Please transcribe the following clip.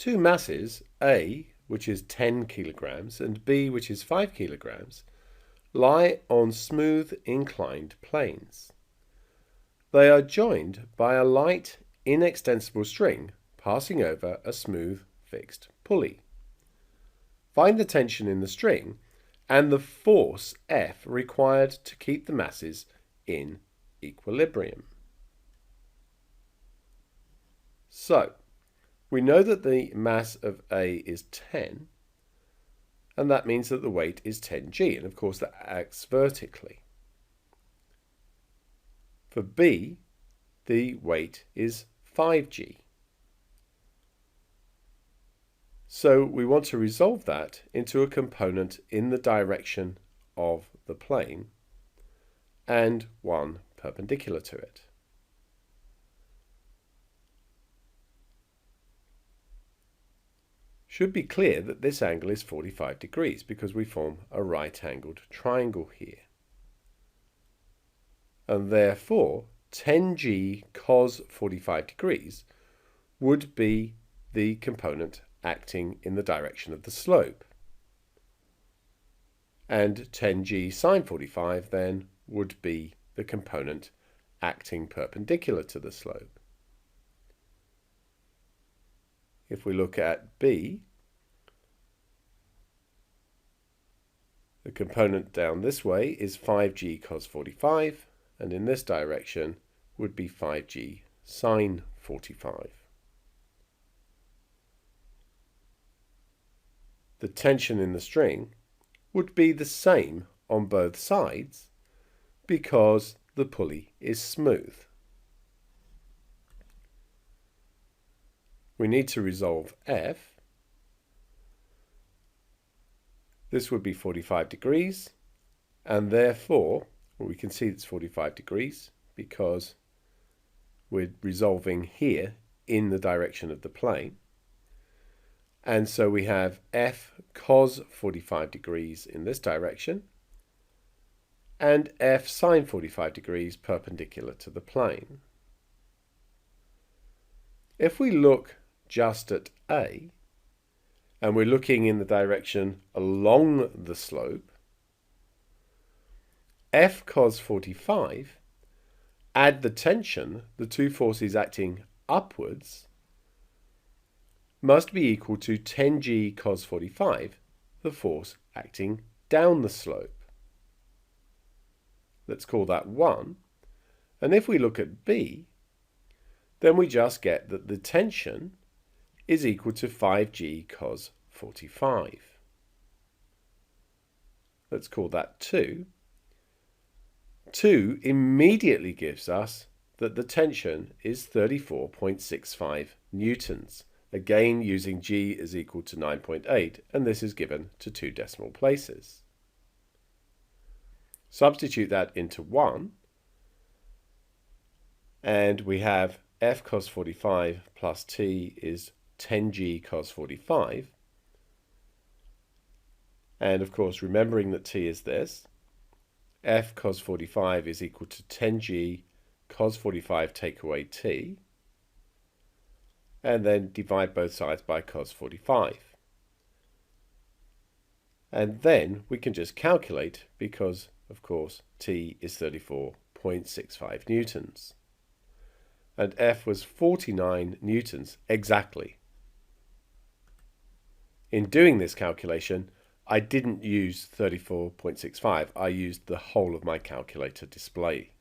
two masses, A, which is 10 kilograms, and B, which is 5 kilograms, lie on smooth inclined planes. They are joined by a light, inextensible string passing over a smooth, fixed pulley. Find the tension in the string and the force F required to keep the masses in equilibrium. So, we know that the mass of A is 10, and that means that the weight is 10g, and of course that acts vertically. For B, the weight is 5g. So we want to resolve that into a component in the direction of the plane and one perpendicular to it. Should be clear that this angle is 45 degrees because we form a right-angled triangle here. And therefore 10g cos 45 degrees would be the component acting in the direction of the slope. And 10g sine 45 then would be the component acting perpendicular to the slope. If we look at B, the component down this way is 5g cos 45, and in this direction would be 5g sine 45. The tension in the string would be the same on both sides because the pulley is smooth. We need to resolve F. This would be 45 degrees, and therefore, we can see it's 45 degrees because we're resolving here in the direction of the plane. And so we have F cos 45 degrees in this direction and F sine 45 degrees perpendicular to the plane. If we look just at A, and we're looking in the direction along the slope, F cos 45, add the tension, the two forces acting upwards, must be equal to 10g cos 45, the force acting down the slope. Let's call that 1. And if we look at B, then we just get that the tension is equal to 5g cos 45. Let's call that 2. 2 immediately gives us that the tension is 34.65 newtons, again using g is equal to 9.8, and this is given to 2 decimal places. Substitute that into 1, and we have F cos 45 plus T is 10g cos 45. And of course, remembering that T is this, F cos 45 is equal to 10g cos 45 take away T, and then divide both sides by cos 45. And then we can just calculate because, of course, T is 34.65 newtons. And F was 49 newtons exactly. In doing this calculation, I didn't use 34.65, I used the whole of my calculator display.